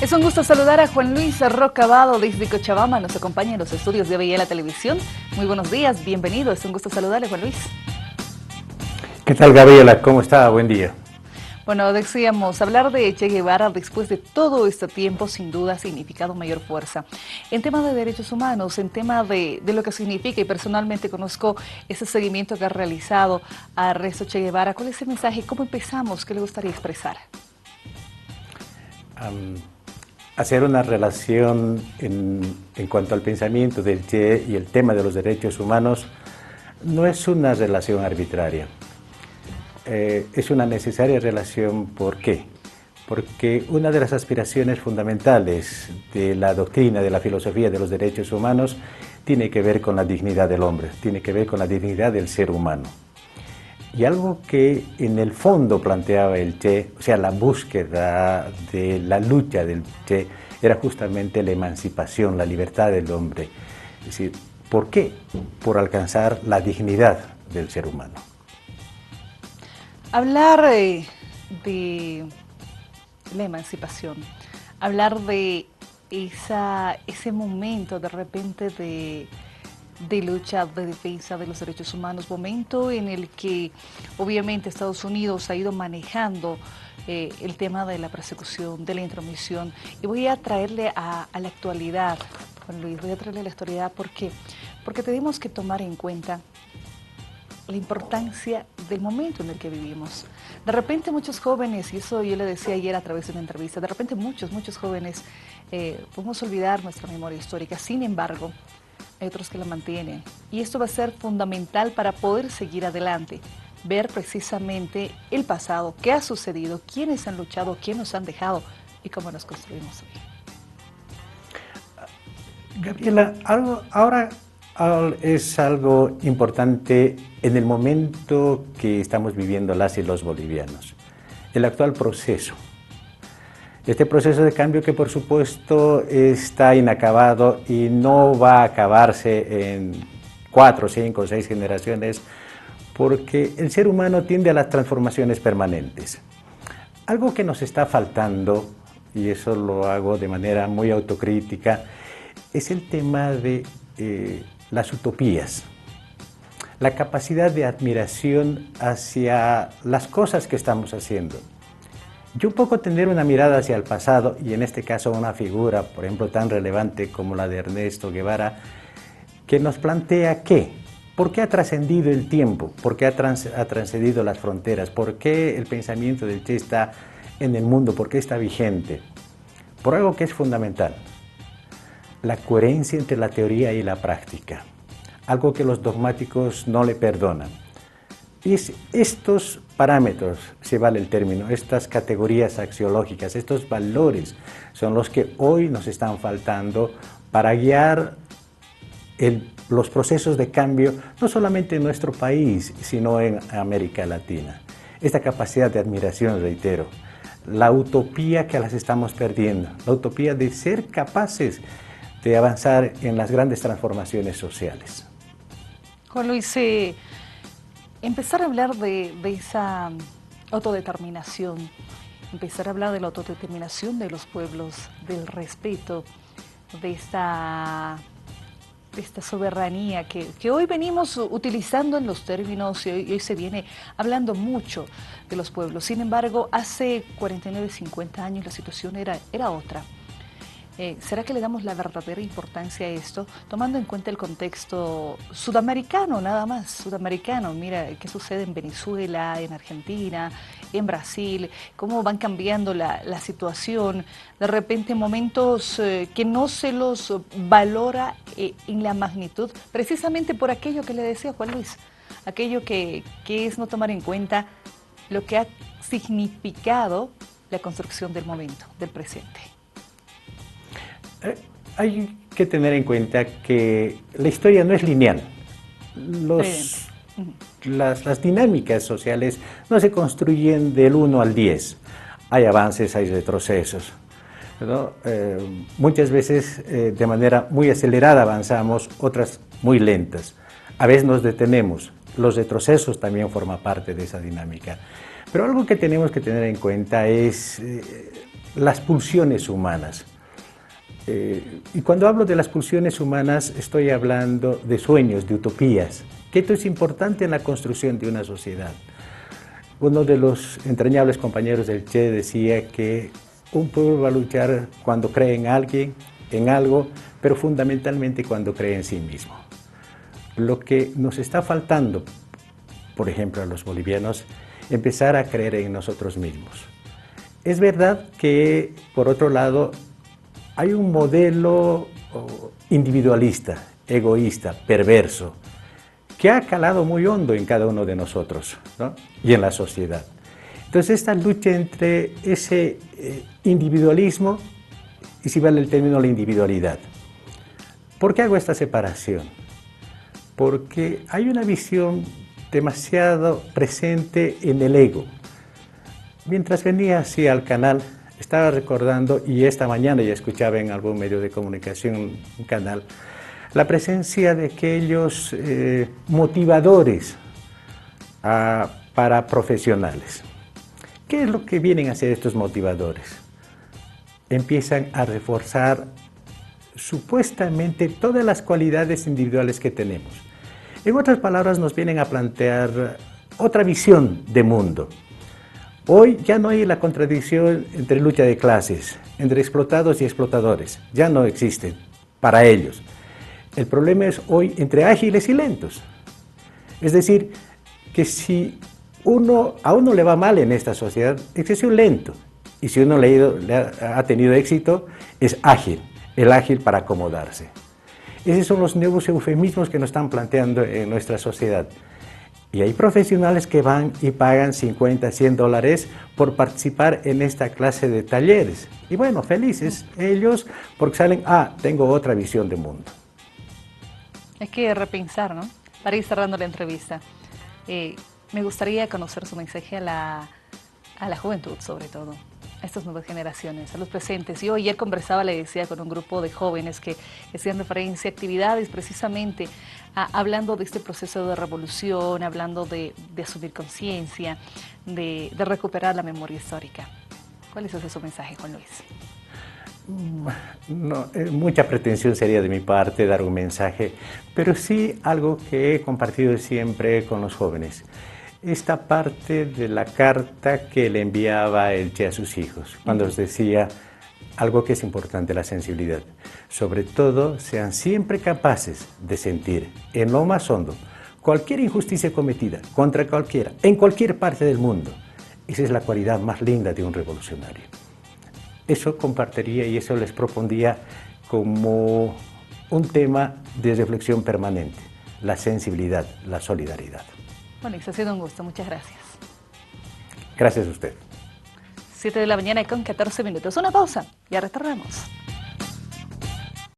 Es un gusto saludar a Juan Luis Rocabado desde Cochabamba, nos acompaña en los estudios de BIA La Televisión. Muy buenos días, bienvenido, es un gusto saludarle, Juan Luis. ¿Qué tal, Gabriela? ¿Cómo está? Buen día. Bueno, decíamos, hablar de Che Guevara después de todo este tiempo sin duda ha significado mayor fuerza. En tema de derechos humanos, en tema de lo que significa, y personalmente conozco ese seguimiento que ha realizado a Ernesto Che Guevara, ¿cuál es el mensaje? ¿Cómo empezamos? ¿Qué le gustaría expresar? Hacer una relación en cuanto al pensamiento del Che y el tema de los derechos humanos no es una relación arbitraria. Es una necesaria relación. ¿Por qué? Porque una de las aspiraciones fundamentales de la doctrina, de la filosofía de los derechos humanos, tiene que ver con la dignidad del hombre, tiene que ver con la dignidad del ser humano. Y algo que en el fondo planteaba el Che, o sea, la búsqueda de la lucha del Che, era justamente la emancipación, la libertad del hombre. Es decir, ¿por qué? Por alcanzar la dignidad del ser humano. Hablar de la emancipación, hablar de ese momento de repente de lucha, de defensa de los derechos humanos, momento en el que obviamente Estados Unidos ha ido manejando el tema de la persecución, de la intromisión, y voy a traerle a la actualidad, Juan Luis, voy a traerle a la actualidad porque tenemos que tomar en cuenta la importancia del momento en el que vivimos. De repente muchos jóvenes, y eso yo le decía ayer a través de una entrevista, de repente muchos jóvenes podemos olvidar nuestra memoria histórica, sin embargo, hay otros que la mantienen. Y esto va a ser fundamental para poder seguir adelante, ver precisamente el pasado, qué ha sucedido, quiénes han luchado, quiénes nos han dejado y cómo nos construimos hoy. Gabriela, ahora es algo importante en el momento que estamos viviendo las y los bolivianos, el actual proceso. Este proceso de cambio que por supuesto está inacabado y no va a acabarse en 4, 5, 6 generaciones, porque el ser humano tiende a las transformaciones permanentes. Algo que nos está faltando, y eso lo hago de manera muy autocrítica, es el tema de las utopías, la capacidad de admiración hacia las cosas que estamos haciendo. Yo un poco tener una mirada hacia el pasado, y en este caso una figura, por ejemplo, tan relevante como la de Ernesto Guevara, que nos plantea ¿por qué ha trascendido el tiempo? ¿Por qué ha trascendido las fronteras? ¿Por qué el pensamiento del Che está en el mundo? ¿Por qué está vigente? Por algo que es fundamental: la coherencia entre la teoría y la práctica, algo que los dogmáticos no le perdonan. Y estos parámetros, se vale el término, estas categorías axiológicas, estos valores son los que hoy nos están faltando para guiar los procesos de cambio, no solamente en nuestro país, sino en América Latina. Esta capacidad de admiración, reitero, la utopía que las estamos perdiendo, la utopía de ser capaces de avanzar en las grandes transformaciones sociales. Juan Luis, empezar a hablar de esa autodeterminación, empezar a hablar de la autodeterminación de los pueblos, del respeto, de esta soberanía que hoy venimos utilizando en los términos y hoy se viene hablando mucho de los pueblos. Sin embargo, hace 49, 50 años la situación era otra. ¿Será que le damos la verdadera importancia a esto, tomando en cuenta el contexto sudamericano, nada más, sudamericano? Mira qué sucede en Venezuela, en Argentina, en Brasil, cómo van cambiando la situación, de repente momentos que no se los valora en la magnitud, precisamente por aquello que le decía Juan Luis, aquello que es no tomar en cuenta lo que ha significado la construcción del momento, del presente. Hay que tener en cuenta que la historia no es lineal. Las dinámicas sociales no se construyen del 1 al 10. Hay avances, hay retrocesos, ¿no? Muchas veces de manera muy acelerada avanzamos, otras muy lentas. A veces nos detenemos. Los retrocesos también forman parte de esa dinámica. Pero algo que tenemos que tener en cuenta es las pulsiones humanas. Y cuando hablo de las pulsiones humanas estoy hablando de sueños, de utopías, que esto es importante en la construcción de una sociedad. Uno de los entrañables compañeros del Che decía que un pueblo va a luchar cuando cree en alguien, en algo, pero fundamentalmente cuando cree en sí mismo. Lo que nos está faltando, por ejemplo, a los bolivianos, empezar a creer en nosotros mismos. Es verdad que, por otro lado, hay un modelo individualista, egoísta, perverso, que ha calado muy hondo en cada uno de nosotros, ¿no? Y en la sociedad. Entonces, esta lucha entre ese individualismo y, si vale el término, la individualidad. ¿Por qué hago esta separación? Porque hay una visión demasiado presente en el ego. Mientras venía así al canal, estaba recordando, y esta mañana ya escuchaba en algún medio de comunicación, un canal, la presencia de aquellos motivadores para profesionales. ¿Qué es lo que vienen a hacer estos motivadores? Empiezan a reforzar supuestamente todas las cualidades individuales que tenemos. En otras palabras, nos vienen a plantear otra visión de mundo. Hoy ya no hay la contradicción entre lucha de clases, entre explotados y explotadores. Ya no existen para ellos. El problema es hoy entre ágiles y lentos. Es decir, que si a uno le va mal en esta sociedad, es que es un lento. Y si uno ha tenido éxito, es ágil, el ágil para acomodarse. Esos son los nuevos eufemismos que nos están planteando en nuestra sociedad. Y hay profesionales que van y pagan 50, 100 dólares por participar en esta clase de talleres. Y bueno, felices ellos porque salen, tengo otra visión de mundo. Hay que repensar, ¿no? Para ir cerrando la entrevista, me gustaría conocer su mensaje a la juventud, sobre todo, a estas nuevas generaciones, a los presentes. Yo ayer conversaba, le decía, con un grupo de jóvenes que hacían referencia a actividades precisamente hablando de este proceso de revolución, hablando de asumir conciencia, de recuperar la memoria histórica. ¿Cuál es ese su mensaje, Juan Luis? No, mucha pretensión sería de mi parte dar un mensaje, pero sí algo que he compartido siempre con los jóvenes. Esta parte de la carta que le enviaba el Che a sus hijos, cuando les decía algo que es importante, la sensibilidad. Sobre todo, sean siempre capaces de sentir en lo más hondo cualquier injusticia cometida contra cualquiera, en cualquier parte del mundo. Esa es la cualidad más linda de un revolucionario. Eso compartiría y eso les propondría como un tema de reflexión permanente, la sensibilidad, la solidaridad. Bueno, ha sido un gusto, muchas gracias. Gracias a usted. 7 de la mañana con 14 minutos. Una pausa, ya retornamos.